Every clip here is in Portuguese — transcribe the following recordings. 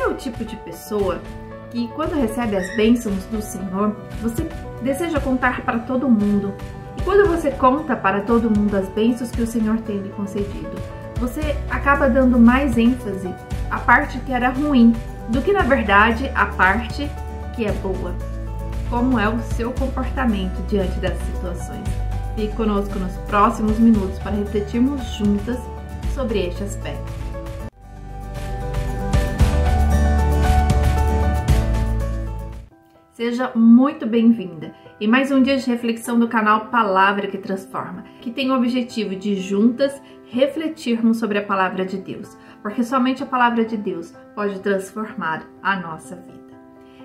é o tipo de pessoa que, quando recebe as bênçãos do Senhor, você deseja contar para todo mundo? E quando você conta para todo mundo as bênçãos que o Senhor tem lhe concedido, você acaba dando mais ênfase à parte que era ruim do que, na verdade, à parte que é boa. Como é o seu comportamento diante das situações? Fique conosco nos próximos minutos para refletirmos juntas sobre este aspecto. Seja muito bem-vinda em mais um dia de reflexão do canal Palavra que Transforma, que tem o objetivo de juntas refletirmos sobre a Palavra de Deus, porque somente a Palavra de Deus pode transformar a nossa vida.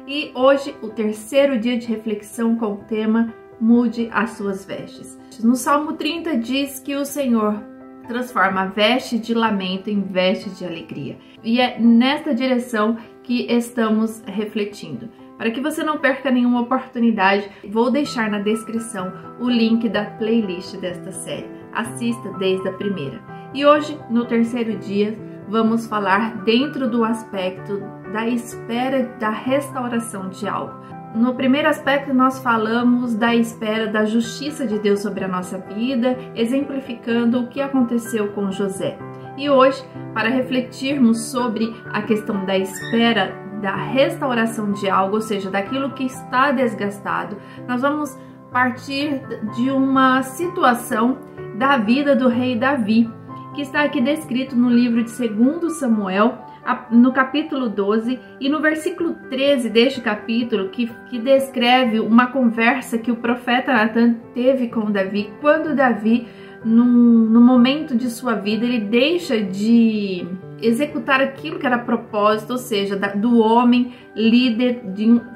E hoje, o terceiro dia de reflexão com o tema Mude as suas vestes. No Salmo 30 diz que o Senhor transforma a veste de lamento em veste de alegria. E é nesta direção que estamos refletindo. Para que você não perca nenhuma oportunidade, vou deixar na descrição o link da playlist desta série. Assista desde a primeira. E hoje, no terceiro dia, vamos falar dentro do aspecto da espera da restauração de algo. No primeiro aspecto, nós falamos da espera da justiça de Deus sobre a nossa vida, exemplificando o que aconteceu com José. E hoje, para refletirmos sobre a questão da espera da restauração de algo, ou seja, daquilo que está desgastado, nós vamos partir de uma situação da vida do rei Davi, que está aqui descrito no livro de 2 Samuel, no capítulo 12 e no versículo 13 deste capítulo, que descreve uma conversa que o profeta Natan teve com Davi, quando Davi, no momento de sua vida, ele deixa de executar aquilo que era propósito, ou seja, do homem líder,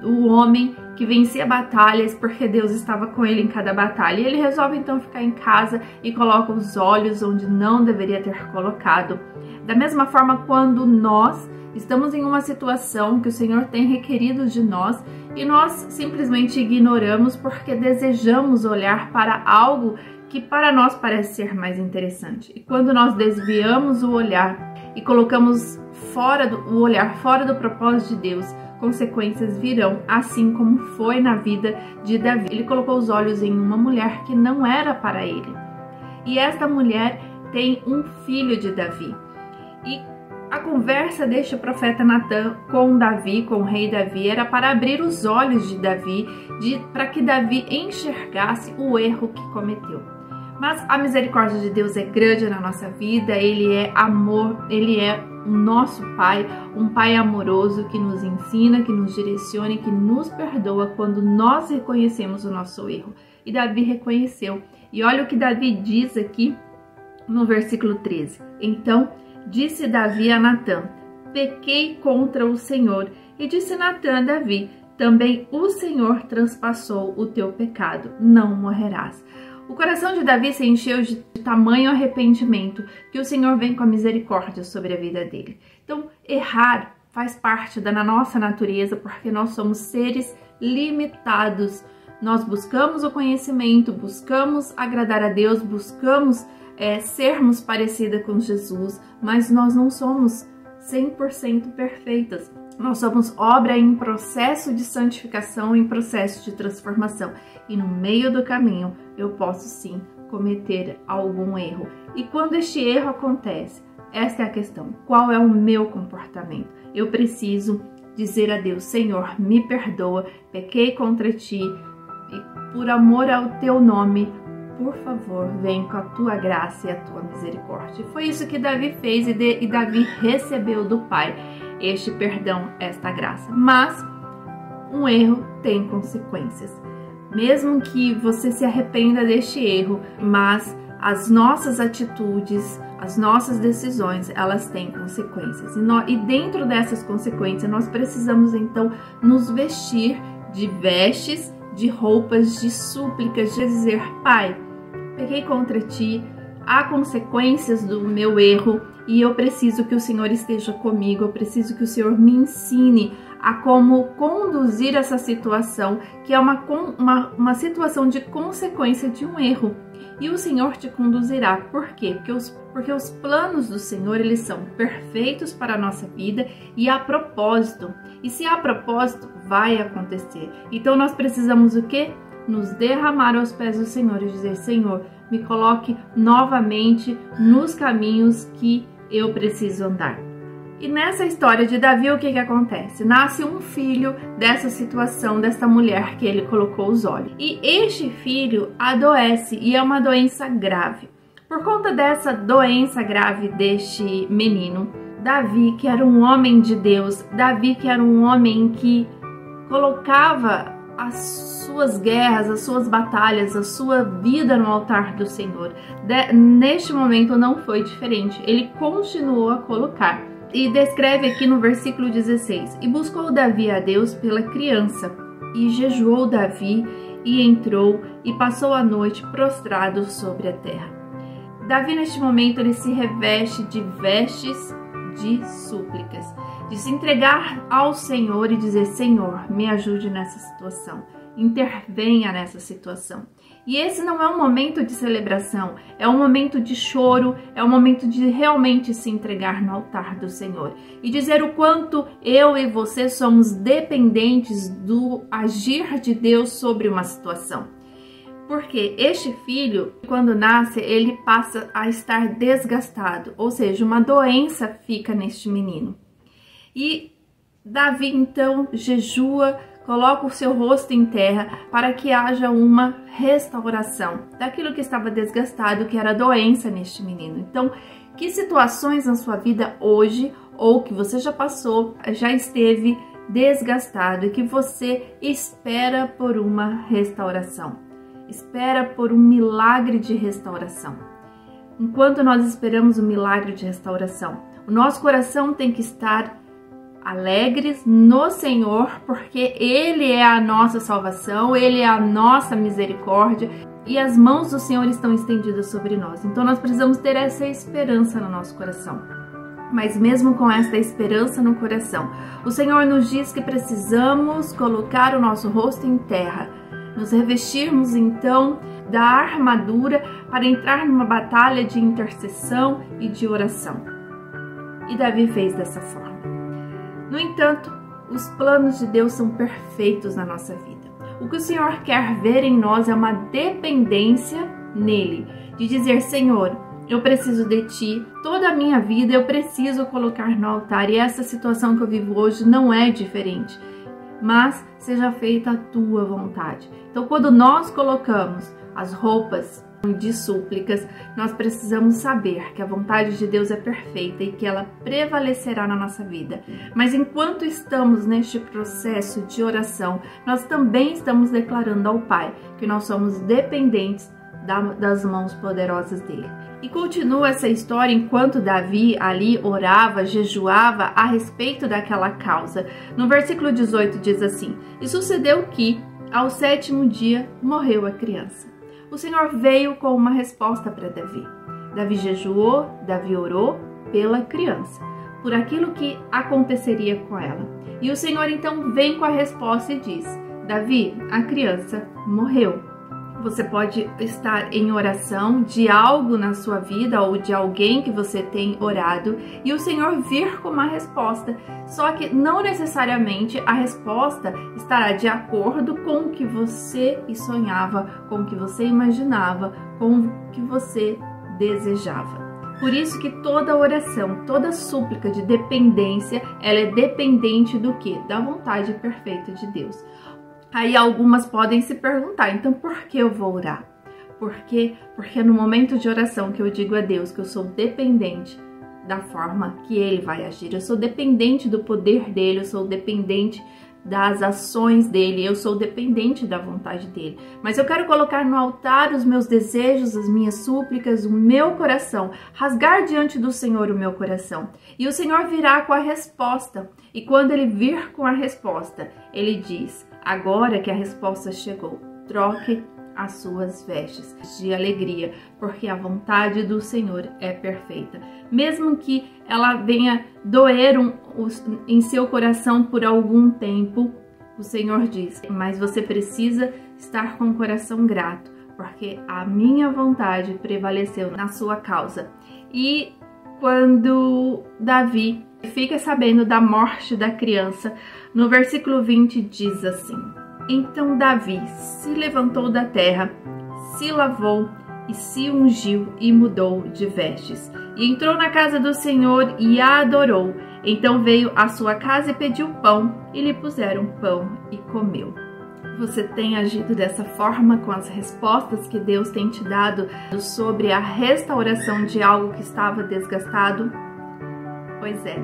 o homem que vencia batalhas, porque Deus estava com ele em cada batalha. E ele resolve então ficar em casa e coloca os olhos onde não deveria ter colocado. Da mesma forma, quando nós estamos em uma situação que o Senhor tem requerido de nós e nós simplesmente ignoramos porque desejamos olhar para algo que para nós parece ser mais interessante. E quando nós desviamos o olhar e colocamos o olhar fora do propósito de Deus, consequências virão, assim como foi na vida de Davi. Ele colocou os olhos em uma mulher que não era para ele. E esta mulher tem um filho de Davi. E a conversa deste profeta Natan com Davi, com o rei Davi, era para abrir os olhos de Davi, para que Davi enxergasse o erro que cometeu. Mas a misericórdia de Deus é grande na nossa vida, Ele é amor, Ele é o nosso Pai, um Pai amoroso que nos ensina, que nos direciona e que nos perdoa quando nós reconhecemos o nosso erro. E Davi reconheceu. E olha o que Davi diz aqui no versículo 13. Então disse Davi a Natan: pequei contra o Senhor. E disse Natan a Davi: também o Senhor transpassou o teu pecado, não morrerás. O coração de Davi se encheu de tamanho arrependimento que o Senhor vem com a misericórdia sobre a vida dele. Então, errar faz parte da nossa natureza, porque nós somos seres limitados. Nós buscamos o conhecimento, buscamos agradar a Deus, buscamos sermos parecidas com Jesus, mas nós não somos 100% perfeitas. Nós somos obra em processo de santificação, em processo de transformação. E no meio do caminho eu posso sim cometer algum erro. E quando este erro acontece, esta é a questão: qual é o meu comportamento? Eu preciso dizer a Deus: Senhor, me perdoa, pequei contra ti e por amor ao teu nome, por favor, vem com a tua graça e a tua misericórdia. Foi isso que Davi fez e Davi recebeu do Pai este perdão, esta graça. Mas um erro tem consequências. Mesmo que você se arrependa deste erro, mas as nossas atitudes, as nossas decisões, elas têm consequências. E dentro dessas consequências, nós precisamos então nos vestir de vestes, de roupas, de súplicas, de dizer: Pai, pequei contra ti, há consequências do meu erro e eu preciso que o Senhor esteja comigo, eu preciso que o Senhor me ensine a como conduzir essa situação, que é uma situação de consequência de um erro. E o Senhor te conduzirá. Por quê? Porque os planos do Senhor, eles são perfeitos para a nossa vida e há propósito. E se há propósito, vai acontecer. Então nós precisamos o quê? Nos derramar aos pés do Senhor e dizer: Senhor, me coloque novamente nos caminhos que eu preciso andar. E nessa história de Davi, o que acontece? Nasce um filho dessa situação, dessa mulher que ele colocou os olhos. E este filho adoece, e é uma doença grave. Por conta dessa doença grave deste menino, Davi, que era um homem de Deus, Davi, que era um homem que colocava as suas guerras, as suas batalhas, a sua vida no altar do Senhor. Neste momento não foi diferente, ele continuou a colocar. E descreve aqui no versículo 16: E buscou Davi a Deus pela criança, e jejuou Davi, e entrou, e passou a noite prostrado sobre a terra. Davi, neste momento, ele se reveste de vestes de súplicas, de se entregar ao Senhor e dizer: Senhor, me ajude nessa situação, intervenha nessa situação. E esse não é um momento de celebração, é um momento de choro, é um momento de realmente se entregar no altar do Senhor e dizer o quanto eu e você somos dependentes do agir de Deus sobre uma situação. Porque este filho, quando nasce, ele passa a estar desgastado, ou seja, uma doença fica neste menino. E Davi então jejua, coloca o seu rosto em terra para que haja uma restauração daquilo que estava desgastado, que era a doença neste menino. Então, que situações na sua vida hoje, ou que você já passou, já esteve desgastado e que você espera por uma restauração, espera por um milagre de restauração. Enquanto nós esperamos o milagre de restauração, o nosso coração tem que estar alegres no Senhor, porque Ele é a nossa salvação, Ele é a nossa misericórdia e as mãos do Senhor estão estendidas sobre nós. Então nós precisamos ter essa esperança no nosso coração. Mas mesmo com esta esperança no coração, o Senhor nos diz que precisamos colocar o nosso rosto em terra, nos revestirmos então da armadura para entrar numa batalha de intercessão e de oração. E Davi fez dessa forma. No entanto, os planos de Deus são perfeitos na nossa vida. O que o Senhor quer ver em nós é uma dependência nele, de dizer: Senhor, eu preciso de Ti, toda a minha vida eu preciso colocar no altar, e essa situação que eu vivo hoje não é diferente, mas seja feita a Tua vontade. Então, quando nós colocamos as roupas de súplicas, nós precisamos saber que a vontade de Deus é perfeita e que ela prevalecerá na nossa vida. Mas enquanto estamos neste processo de oração, nós também estamos declarando ao Pai que nós somos dependentes das mãos poderosas dele. E continua essa história enquanto Davi ali orava, jejuava a respeito daquela causa. No versículo 18 diz assim: E sucedeu que, ao 7º dia, morreu a criança. O Senhor veio com uma resposta para Davi. Davi jejuou, Davi orou pela criança, por aquilo que aconteceria com ela. E o Senhor então vem com a resposta e diz: Davi, a criança morreu. Você pode estar em oração de algo na sua vida ou de alguém que você tem orado e o Senhor vir com uma resposta. Só que não necessariamente a resposta estará de acordo com o que você sonhava, com o que você imaginava, com o que você desejava. Por isso que toda oração, toda súplica de dependência, ela é dependente do quê? Da vontade perfeita de Deus. Aí algumas podem se perguntar: então por que eu vou orar? Por quê? Porque é no momento de oração que eu digo a Deus que eu sou dependente da forma que Ele vai agir. Eu sou dependente do poder dEle, eu sou dependente das ações dEle, eu sou dependente da vontade dEle. Mas eu quero colocar no altar os meus desejos, as minhas súplicas, o meu coração, rasgar diante do Senhor o meu coração. E o Senhor virá com a resposta. E quando Ele vir com a resposta, Ele diz: agora que a resposta chegou, troque as suas vestes de alegria, porque a vontade do Senhor é perfeita. Mesmo que ela venha doer em seu coração por algum tempo, o Senhor diz, mas você precisa estar com o coração grato, porque a minha vontade prevaleceu na sua causa. E quando Davi fica sabendo da morte da criança, no versículo 20 diz assim: então Davi se levantou da terra, se lavou e se ungiu e mudou de vestes. E entrou na casa do Senhor e a adorou. Então veio à sua casa e pediu pão, e lhe puseram pão e comeu. Você tem agido dessa forma com as respostas que Deus tem te dado sobre a restauração de algo que estava desgastado? Pois é,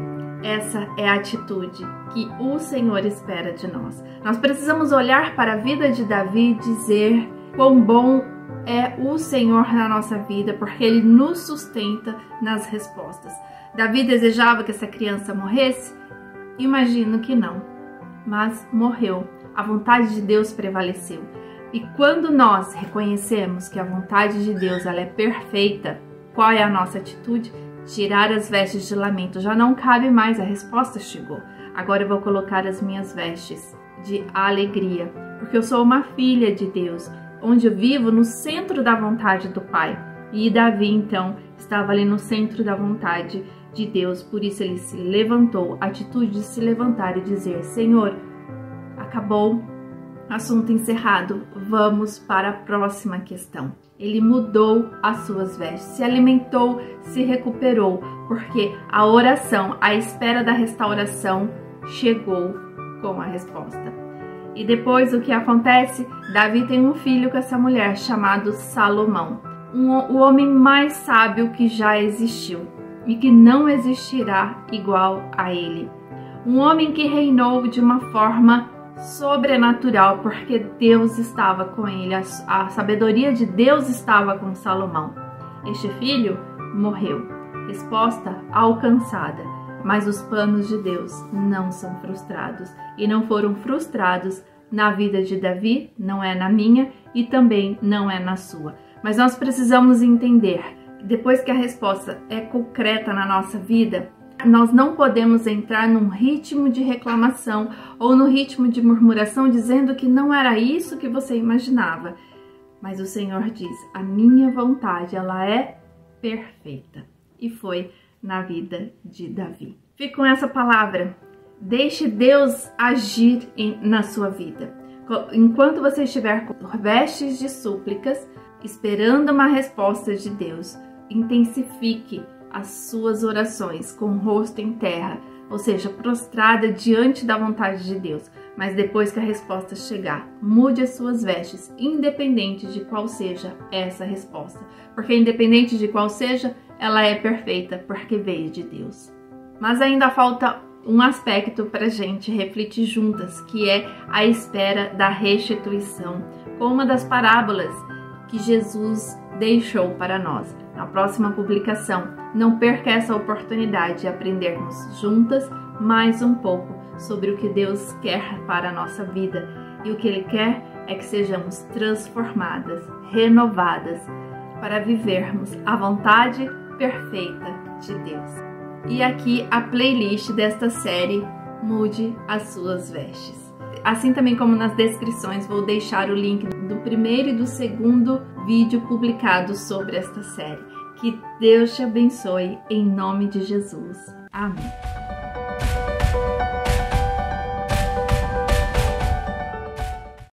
essa é a atitude que o Senhor espera de nós. Nós precisamos olhar para a vida de Davi e dizer quão bom é o Senhor na nossa vida, porque Ele nos sustenta nas respostas. Davi desejava que essa criança morresse? Imagino que não, mas morreu. A vontade de Deus prevaleceu. E quando nós reconhecemos que a vontade de Deus ela é perfeita, qual é a nossa atitude? Tirar as vestes de lamento. Já não cabe mais, a resposta chegou. Agora eu vou colocar as minhas vestes de alegria, porque eu sou uma filha de Deus, onde eu vivo no centro da vontade do Pai. E Davi, então, estava ali no centro da vontade de Deus, por isso ele se levantou, a atitude de se levantar e dizer: Senhor, acabou, assunto encerrado, vamos para a próxima questão. Ele mudou as suas vestes, se alimentou, se recuperou, porque a oração, a espera da restauração, chegou com a resposta. E depois o que acontece? Davi tem um filho com essa mulher chamado Salomão, o homem mais sábio que já existiu e que não existirá igual a ele. Um homem que reinou de uma forma sobrenatural, porque Deus estava com ele, a sabedoria de Deus estava com Salomão. Este filho morreu, resposta alcançada, mas os planos de Deus não são frustrados e não foram frustrados na vida de Davi, não é na minha e também não é na sua. Mas nós precisamos entender, depois que a resposta é concreta na nossa vida, nós não podemos entrar num ritmo de reclamação ou no ritmo de murmuração dizendo que não era isso que você imaginava. Mas o Senhor diz, a minha vontade, ela é perfeita. E foi na vida de Davi. Fique com essa palavra. Deixe Deus agir na sua vida. Enquanto você estiver com vestes de súplicas, esperando uma resposta de Deus, intensifique as suas orações com o rosto em terra, ou seja, prostrada diante da vontade de Deus. Mas depois que a resposta chegar, mude as suas vestes, independente de qual seja essa resposta. Porque independente de qual seja, ela é perfeita, porque veio de Deus. Mas ainda falta um aspecto para a gente refletir juntas, que é a espera da restituição, com uma das parábolas que Jesus deixou para nós. Na próxima publicação, não perca essa oportunidade de aprendermos juntas mais um pouco sobre o que Deus quer para a nossa vida. E o que Ele quer é que sejamos transformadas, renovadas, para vivermos a vontade perfeita de Deus. E aqui a playlist desta série, Mude as Suas Vestes. Assim também como nas descrições, vou deixar o link do primeiro e do segundo vídeo publicado sobre esta série. Que Deus te abençoe em nome de Jesus. Amém.